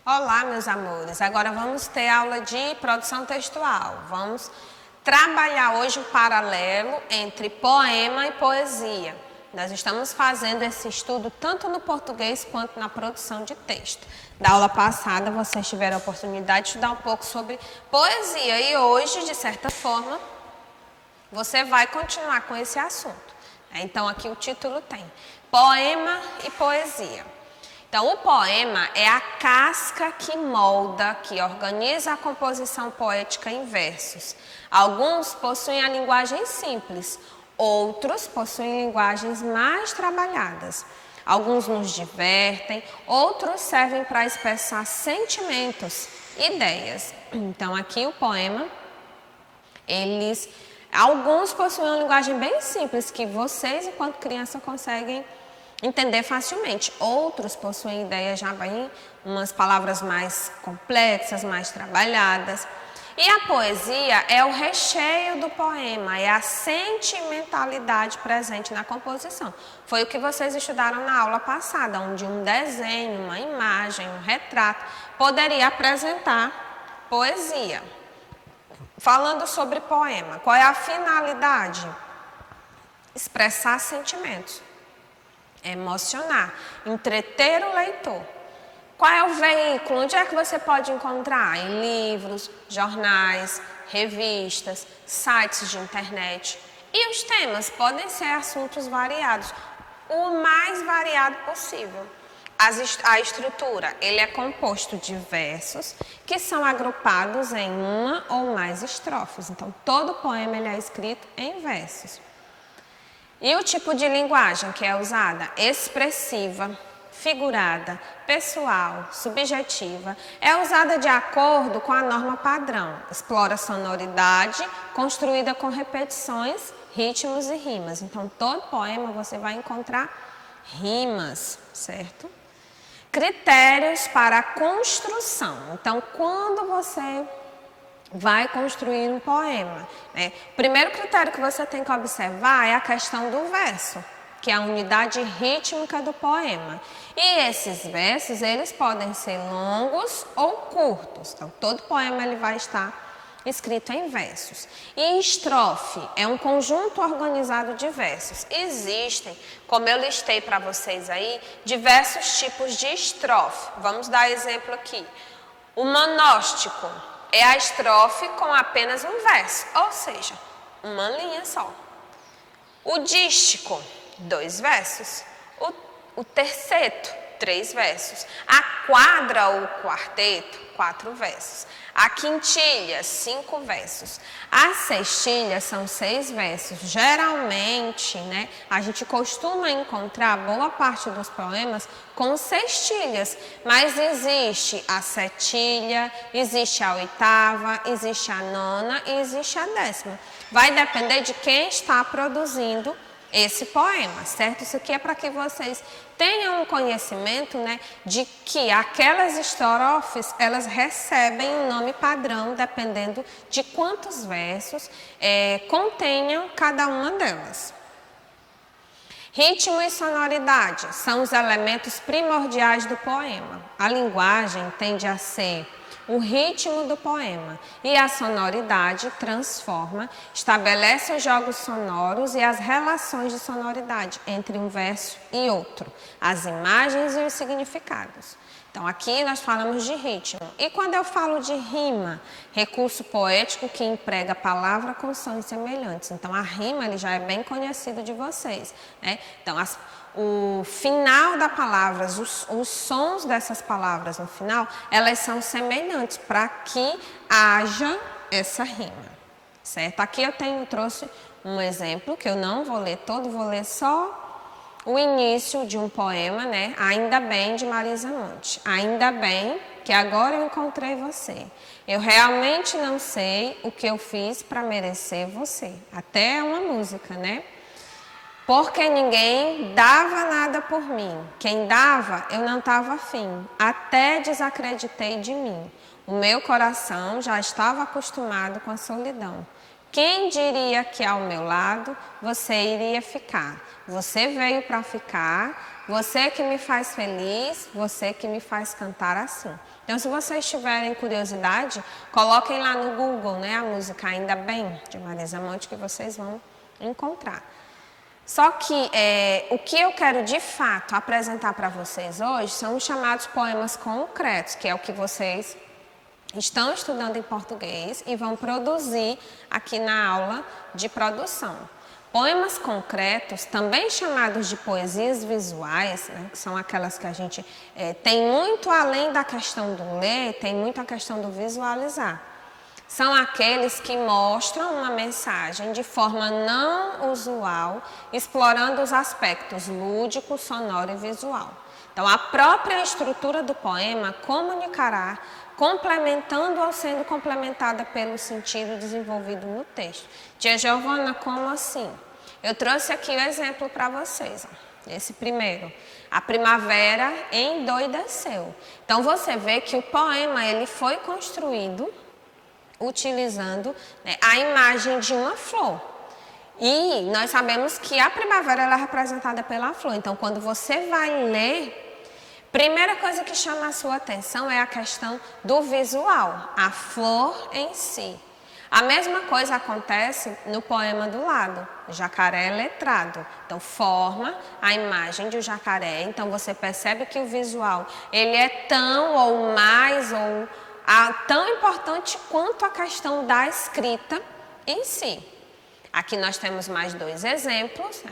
Olá, meus amores. Agora vamos ter aula de produção textual. Vamos trabalhar hoje o paralelo entre poema e poesia. Nós estamos fazendo esse estudo tanto no português quanto na produção de texto. Da aula passada, vocês tiveram a oportunidade de estudar um pouco sobre poesia e hoje, de certa forma, você vai continuar com esse assunto. Então, aqui o título tem Poema e Poesia. Então, o poema é a casca que molda, que organiza a composição poética em versos. Alguns possuem a linguagem simples, outros possuem linguagens mais trabalhadas. Alguns nos divertem, outros servem para expressar sentimentos, ideias. Então, aqui o poema, alguns possuem uma linguagem bem simples, que vocês, enquanto criança, conseguem entender facilmente. Outros possuem ideias já bem, umas palavras mais complexas, mais trabalhadas. E a poesia é o recheio do poema, é a sentimentalidade presente na composição. Foi o que vocês estudaram na aula passada, onde um desenho, uma imagem, um retrato poderia apresentar poesia. Falando sobre poema, qual é a finalidade? Expressar sentimentos, emocionar, entreter o leitor. Qual é o veículo? Onde é que você pode encontrar? Em livros, jornais, revistas, sites de internet. E os temas podem ser assuntos variados, o mais variado possível. A estrutura, ele é composto de versos que são agrupados em uma ou mais estrofes. Então, todo poema ele é escrito em versos. E o tipo de linguagem que é usada? Expressiva, figurada, pessoal, subjetiva, é usada de acordo com a norma padrão. Explora sonoridade, construída com repetições, ritmos e rimas. Então, todo poema você vai encontrar rimas, certo? Critérios para a construção. Então, quando você vai construir um poema, né? O primeiro critério que você tem que observar é a questão do verso, que é a unidade rítmica do poema. E esses versos, eles podem ser longos ou curtos. Então, todo poema ele vai estar escrito em versos. E estrofe é um conjunto organizado de versos. Existem, como eu listei para vocês aí, diversos tipos de estrofe. Vamos dar exemplo aqui. O monóstico é a estrofe com apenas um verso, ou seja, uma linha só. O dístico, 2 versos. O terceto, 3 versos. A quadra ou quarteto, 4 versos. A quintilha, 5 versos. As sextilhas são 6 versos. Geralmente, né, a gente costuma encontrar boa parte dos poemas com sextilhas, mas existe a setilha, existe a oitava, existe a nona e existe a 10ª. Vai depender de quem está produzindo esse poema, certo? Isso aqui é para que vocês tenham um conhecimento, né, de que aquelas estrofes, elas recebem um nome padrão, dependendo de quantos versos contenham cada uma delas. Ritmo e sonoridade são os elementos primordiais do poema. A linguagem tende a ser o ritmo do poema e a sonoridade transforma, estabelece os jogos sonoros e as relações de sonoridade entre um verso e outro, as imagens e os significados. Então, aqui nós falamos de ritmo. E quando eu falo de rima, recurso poético que emprega palavra com sons semelhantes. Então, a rima ele já é bem conhecido de vocês, né? Então, o final da palavra, os sons dessas palavras no final, elas são semelhantes para que haja essa rima, certo? Aqui eu trouxe um exemplo que eu não vou ler todo, vou ler só o início de um poema, né? Ainda bem, de Marisa Monte. Ainda bem que agora eu encontrei você. Eu realmente não sei o que eu fiz para merecer você. Até uma música, né? Porque ninguém dava nada por mim. Quem dava, eu não estava afim. Até desacreditei de mim. O meu coração já estava acostumado com a solidão. Quem diria que ao meu lado você iria ficar? Você veio para ficar, você que me faz feliz, você que me faz cantar assim. Então, se vocês tiverem curiosidade, coloquem lá no Google, né, a música Ainda Bem, de Marisa Monte, que vocês vão encontrar. Só que o que eu quero de fato apresentar para vocês hoje são os chamados poemas concretos, que é o que vocês estão estudando em português e vão produzir aqui na aula de produção. Poemas concretos, também chamados de poesias visuais, né, que são aquelas que a gente tem muito além da questão do ler, tem muito a questão do visualizar. São aqueles que mostram uma mensagem de forma não usual, explorando os aspectos lúdico, sonoro e visual. Então, a própria estrutura do poema comunicará, complementando ou sendo complementada pelo sentido desenvolvido no texto. Tia Giovana, como assim? Eu trouxe aqui o exemplo para vocês. Esse primeiro, a primavera endoideceu. Então, você vê que o poema ele foi construído utilizando, né, a imagem de uma flor. E nós sabemos que a primavera ela é representada pela flor. Então, quando você vai ler, primeira coisa que chama a sua atenção é a questão do visual, a flor em si. A mesma coisa acontece no poema do lado, jacaré letrado. Então, forma a imagem de um jacaré. Então, você percebe que o visual ele é tão ou mais ou tão importante quanto a questão da escrita em si. Aqui nós temos mais dois exemplos.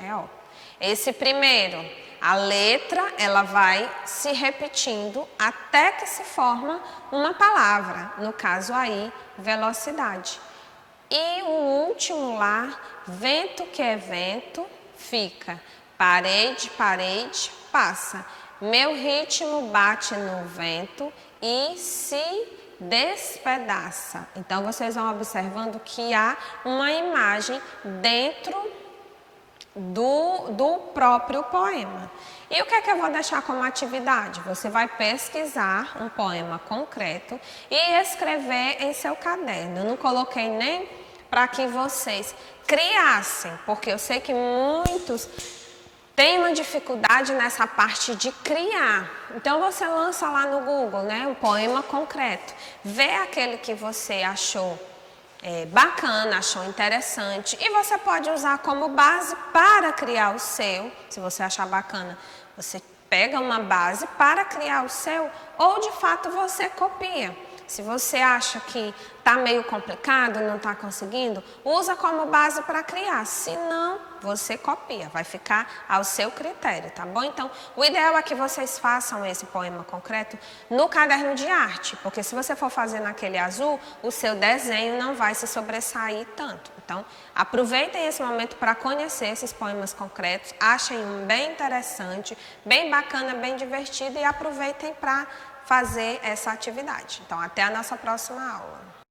Esse primeiro, a letra ela vai se repetindo até que se forma uma palavra, no caso aí, velocidade. E o último lá, vento que é vento, fica, parede, parede, passa. Meu ritmo bate no vento e se despedaça. Então, vocês vão observando que há uma imagem dentro do próprio poema. E o que é que eu vou deixar como atividade? Você vai pesquisar um poema concreto e escrever em seu caderno. Eu não coloquei nem para que vocês criassem, porque eu sei que muitos tem uma dificuldade nessa parte de criar. Então, você lança lá no Google, né, um poema concreto. Vê aquele que você achou bacana, achou interessante. E você pode usar como base para criar o seu. Se você achar bacana, você pega uma base para criar o seu. Ou, de fato, você copia. Se você acha que está meio complicado, não está conseguindo, usa como base para criar. Se não, você copia, vai ficar ao seu critério, tá bom? Então, o ideal é que vocês façam esse poema concreto no caderno de arte, porque se você for fazer naquele azul, o seu desenho não vai se sobressair tanto. Então, aproveitem esse momento para conhecer esses poemas concretos, achem um bem interessante, bem bacana, bem divertido e aproveitem para fazer essa atividade. Então, até a nossa próxima aula.